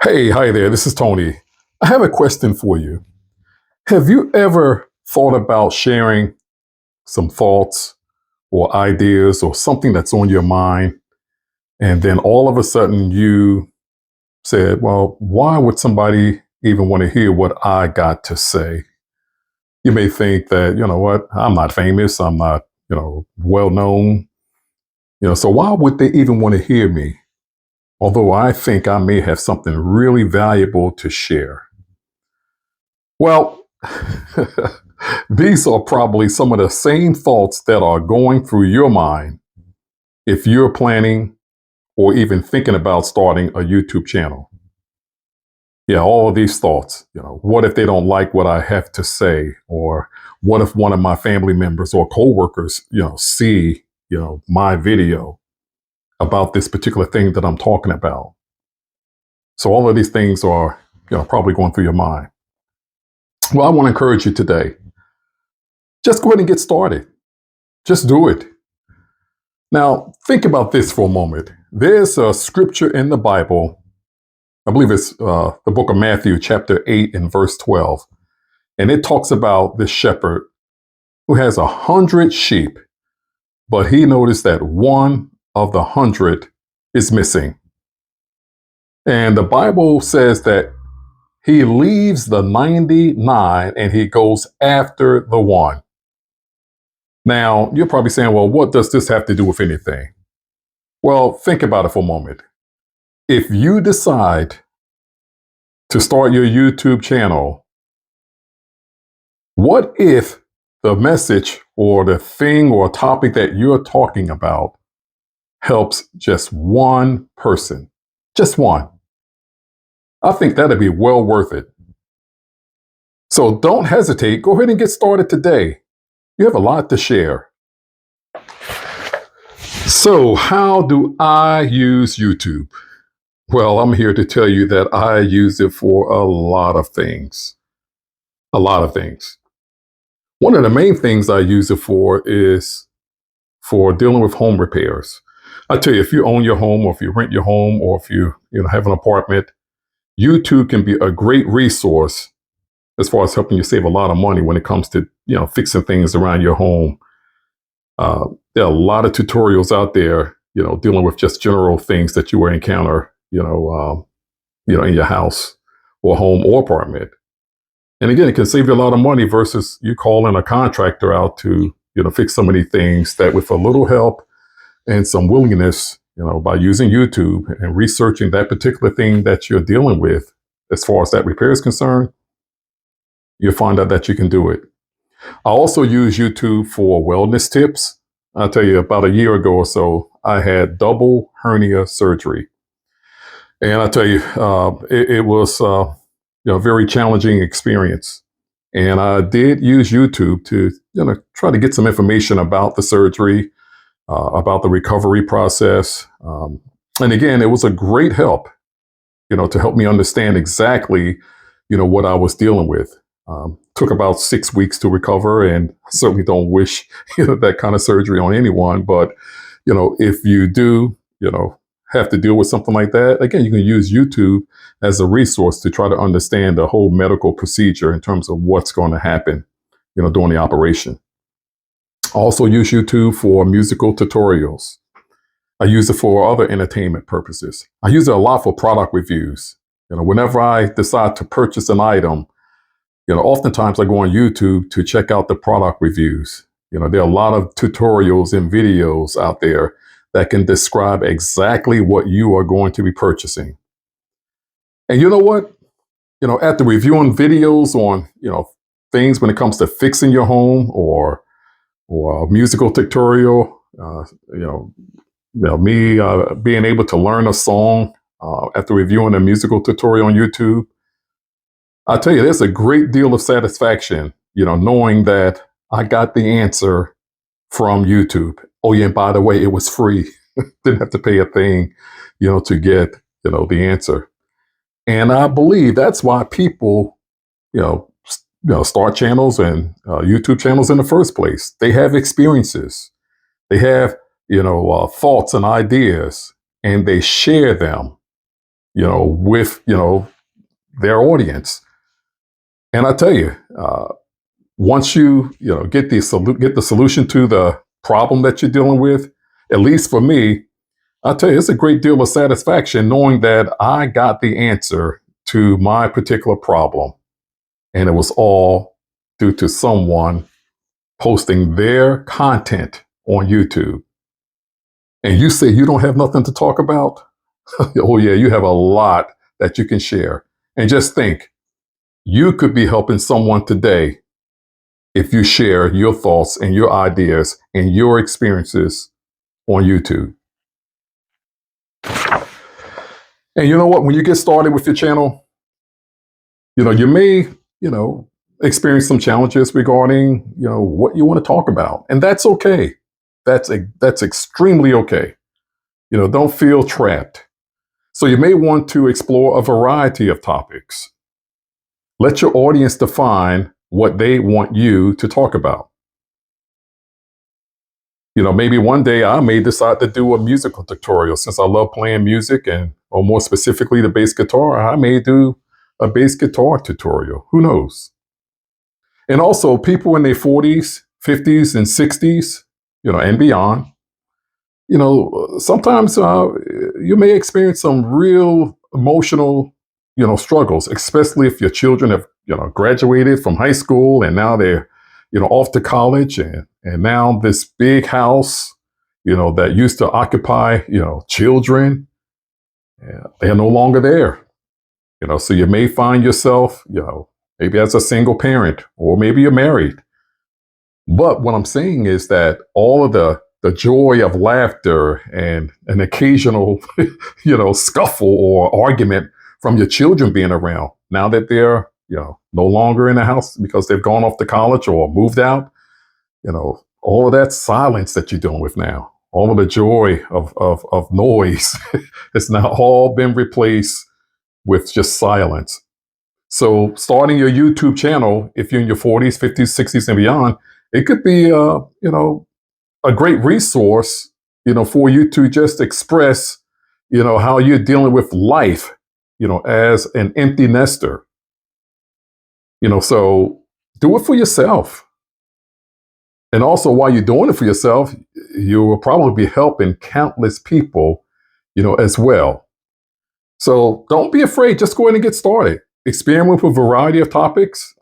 Hey, hi there. This is Tony. I have a question for you. Have you ever thought about sharing some thoughts or ideas or something that's on your mind? And then all of a sudden you said, well, why would somebody even want to hear what I got to say? You may think that, you know what, I'm not famous. I'm not, well known. So why would they even want to hear me? Although I think I may have something really valuable to share. Well, these are probably some of the same thoughts that are going through your mind if you're planning or even thinking about starting a YouTube channel. Yeah, all of these thoughts. What if they don't like what I have to say? Or what if one of my family members or coworkers, see, my video about this particular thing that I'm talking about? So all of these things are, probably going through your mind. Well, I want to encourage you today. Just go ahead and get started. Just do it. Now, think about this for a moment. There's a scripture in the Bible, I believe it's the book of Matthew, chapter 8 and verse 12. And it talks about this shepherd who has 100 sheep, but he noticed that one of the 100 is missing. And the Bible says that he leaves the 99 and he goes after the one. Now, you're probably saying, well, what does this have to do with anything? Well, think about it for a moment. If you decide to start your YouTube channel, what if the message or the thing or topic that you're talking about helps just one person? Just one. I think that'd be well worth it. So don't hesitate. Go ahead and get started today. You have a lot to share. So, how do I use YouTube? Well, I'm here to tell you that I use it for a lot of things. A lot of things. One of the main things I use it for is for dealing with home repairs. I tell you, if you own your home or if you rent your home or if you have an apartment, YouTube can be a great resource as far as helping you save a lot of money when it comes to fixing things around your home. There are a lot of tutorials out there, dealing with just general things that you will encounter, in your house or home or apartment. And again, it can save you a lot of money versus you calling a contractor out to, fix some of these things that with a little help and some willingness, by using YouTube and researching that particular thing that you're dealing with, as far as that repair is concerned, you'll find out that you can do it. I also use YouTube for wellness tips. I'll tell you, about a year ago or so, I had double hernia surgery. And I tell you, it was a very challenging experience. And I did use YouTube to try to get some information about the surgery, about the recovery process. And again, it was a great help, to help me understand exactly, what I was dealing with. Took about 6 weeks to recover, and I certainly don't wish that kind of surgery on anyone. But if you do, have to deal with something like that, again, you can use YouTube as a resource to try to understand the whole medical procedure in terms of what's going to happen, during the operation. I also use YouTube for musical tutorials. I use it for other entertainment purposes. I use it a lot for product reviews. Whenever I decide to purchase an item, oftentimes I go on YouTube to check out the product reviews. There are a lot of tutorials and videos out there that can describe exactly what you are going to be purchasing. And you know what? After reviewing videos on, things when it comes to fixing your home or a musical tutorial, me being able to learn a song after reviewing a musical tutorial on YouTube, I tell you, there's a great deal of satisfaction, knowing that I got the answer from YouTube. Oh yeah, and by the way, it was free. Didn't have to pay a thing, to get, the answer. And I believe that's why people, start channels and YouTube channels in the first place. They have experiences. They have, thoughts and ideas, and they share them. with, their audience. And I tell you, once get the solution to the problem that you're dealing with, at least for me, I tell you, it's a great deal of satisfaction knowing that I got the answer to my particular problem. And it was all due to someone posting their content on YouTube. And you say you don't have nothing to talk about? Oh, yeah, you have a lot that you can share. And just think, you could be helping someone today if you share your thoughts and your ideas and your experiences on YouTube. And you know what? When you get started with your channel, you may, experience some challenges regarding, what you want to talk about. And that's okay. That's extremely okay. Don't feel trapped. So you may want to explore a variety of topics. Let your audience define what they want you to talk about. Maybe one day I may decide to do a musical tutorial since I love playing music or more specifically the bass guitar. I may do a bass guitar tutorial. Who knows? And also people in their 40s, 50s, and 60s, and beyond, sometimes you may experience some real emotional, struggles, especially if your children have, graduated from high school and now they're, off to college and now this big house, that used to occupy, children, they're no longer there. So you may find yourself, maybe as a single parent, or maybe you're married. But what I'm saying is that all of the joy of laughter and an occasional, scuffle or argument from your children being around, now that they're, no longer in the house because they've gone off to college or moved out, all of that silence that you're dealing with now, all of the joy of noise, it's now all been replaced with just silence. So starting your YouTube channel, if you're in your 40s, 50s, 60s, and beyond, it could be, a great resource, for you to just express, how you're dealing with life, as an empty nester. So do it for yourself. And also, while you're doing it for yourself, you will probably be helping countless people, as well. So don't be afraid. Just go ahead and get started. Experiment with a variety of topics,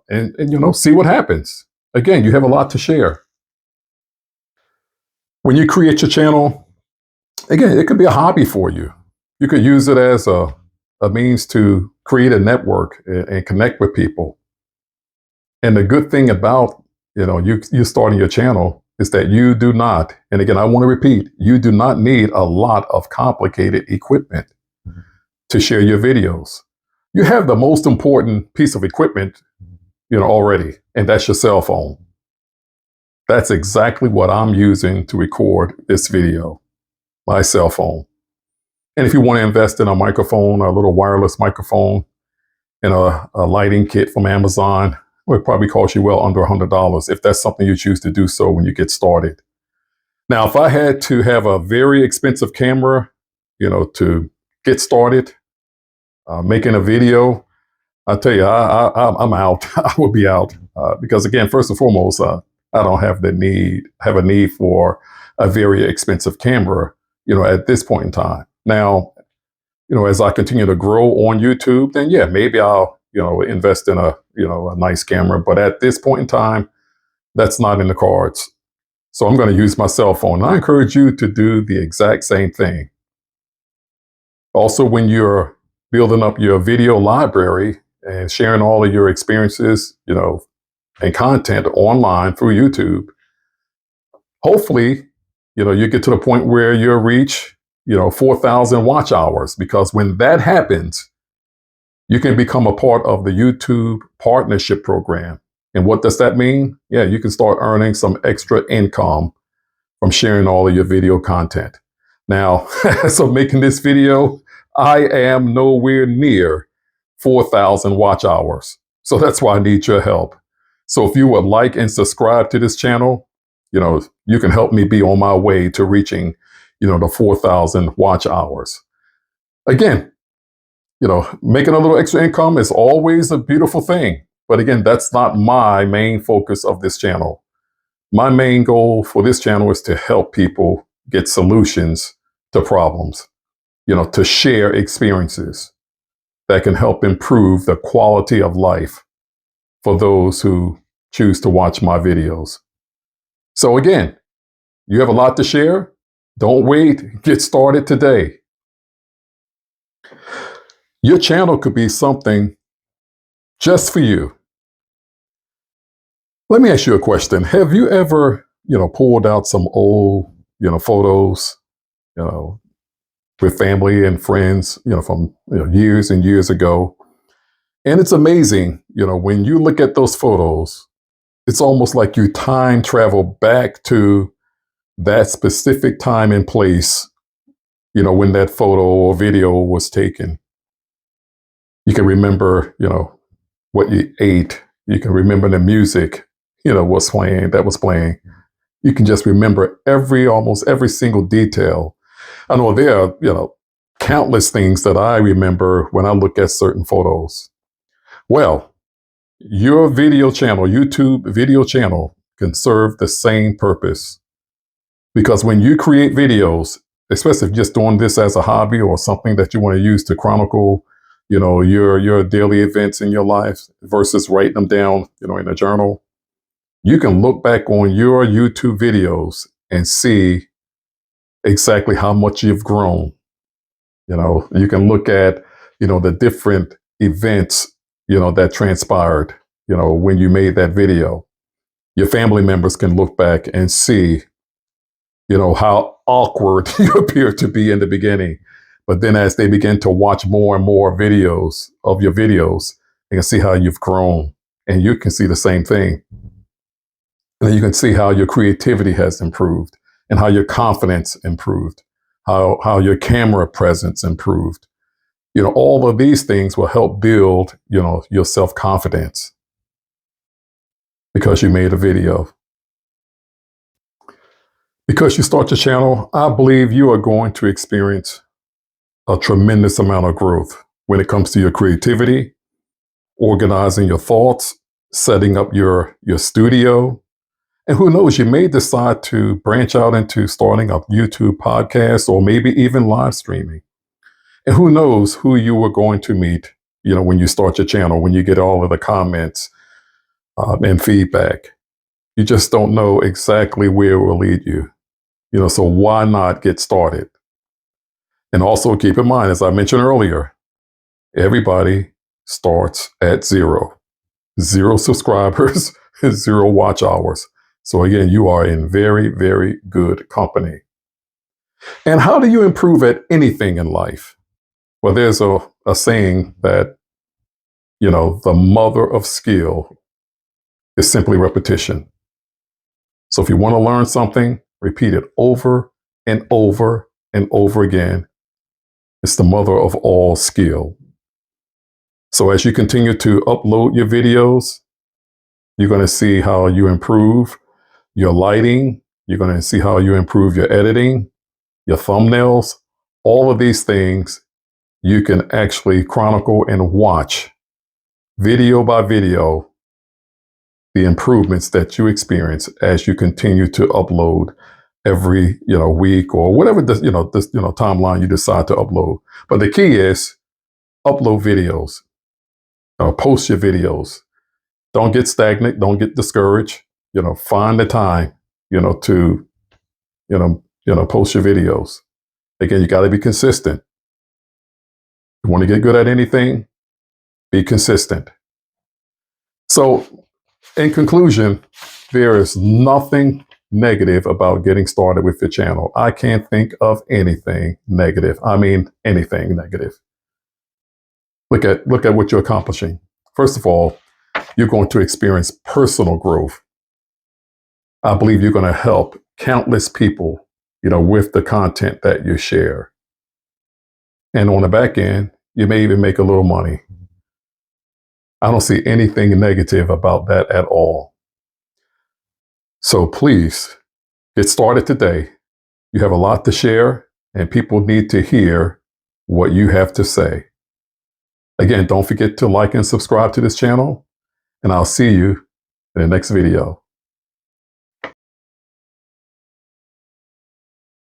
and see what happens. Again, you have a lot to share. When you create your channel, again, it could be a hobby for you. You could use it as a means to create a network and connect with people. And the good thing about, you starting your channel is that you do not, and again, I want to repeat, you do not need a lot of complicated equipment to share your videos. You have the most important piece of equipment, already, and that's your cell phone. That's exactly what I'm using to record this video, my cell phone. And if you want to invest in a microphone, a little wireless microphone, and a lighting kit from Amazon, it would probably cost you well under $100 if that's something you choose to do so when you get started. Now, if I had to have a very expensive camera, to get started making a video, I'll tell you, I'm out. I will be out because, again, first and foremost, I don't have a need for a very expensive camera, at this point in time. Now, as I continue to grow on YouTube, then yeah, maybe I'll, invest in a nice camera. But at this point in time, that's not in the cards. So I'm going to use my cell phone. And I encourage you to do the exact same thing. Also, when you're building up your video library and sharing all of your experiences, and content online through YouTube, hopefully, you get to the point where you'll reach, 4,000 watch hours, because when that happens, you can become a part of the YouTube partnership program. And what does that mean? Yeah, you can start earning some extra income from sharing all of your video content. Now, so making this video, I am nowhere near 4,000 watch hours. So that's why I need your help. So if you would like and subscribe to this channel, you can help me be on my way to reaching, the 4,000 watch hours. Again, Making a little extra income is always a beautiful thing. But again, that's not my main focus of this channel. My main goal for this channel is to help people get solutions to problems, to share experiences that can help improve the quality of life for those who choose to watch my videos. So again, you have a lot to share. Don't wait. Get started today. Your channel could be something just for you. Let me ask you a question. Have you ever, pulled out some old, photos, with family and friends, from years and years ago? And it's amazing, when you look at those photos, it's almost like you time travel back to that specific time and place, when that photo or video was taken. You can remember, what you ate. You can remember the music, was playing. You can just remember almost every single detail. I know there are, countless things that I remember when I look at certain photos. Well, your video channel, YouTube video channel, can serve the same purpose. Because when you create videos, especially if you're just doing this as a hobby or something that you want to use to chronicle, your daily events in your life versus writing them down, in a journal, you can look back on your YouTube videos and see exactly how much you've grown. You can look at, the different events, that transpired, when you made that video. Your family members can look back and see, how awkward you appear to be in the beginning. But then as they begin to watch more and more videos of your videos, they can see how you've grown. And you can see the same thing. And you can see how your creativity has improved and how your confidence improved, how your camera presence improved. All of these things will help build, your self-confidence because you made a video. Because you start your channel, I believe you are going to experience a tremendous amount of growth when it comes to your creativity, organizing your thoughts, setting up your studio. And who knows, you may decide to branch out into starting a YouTube podcast or maybe even live streaming. And who knows who you are going to meet, when you start your channel, when you get all of the comments and feedback. You just don't know exactly where it will lead you. So why not get started? And also keep in mind, as I mentioned earlier, everybody starts at zero. 0 subscribers, 0 watch hours. So again, you are in very, very good company. And how do you improve at anything in life? Well, there's a saying that, the mother of skill is simply repetition. So if you want to learn something, repeat it over and over and over again. It's the mother of all skill. So as you continue to upload your videos, you're going to see how you improve your lighting. You're going to see how you improve your editing, your thumbnails. All of these things you can actually chronicle and watch video by video the improvements that you experience as you continue to upload every week or whatever this timeline you decide to upload. But the key is upload videos, post your videos. Don't get stagnant. Don't get discouraged. Find the time to post your videos. Again, you got to be consistent. You want to get good at anything, be consistent. So in conclusion, there is nothing negative about getting started with your channel. I can't think of anything negative. I mean, anything negative. Look at what you're accomplishing. First of all, you're going to experience personal growth. I believe you're going to help countless people, with the content that you share. And on the back end, you may even make a little money. I don't see anything negative about that at all. So please get started today. You have a lot to share, and people need to hear what you have to say. Again, don't forget to like and subscribe to this channel, and I'll see you in the next video.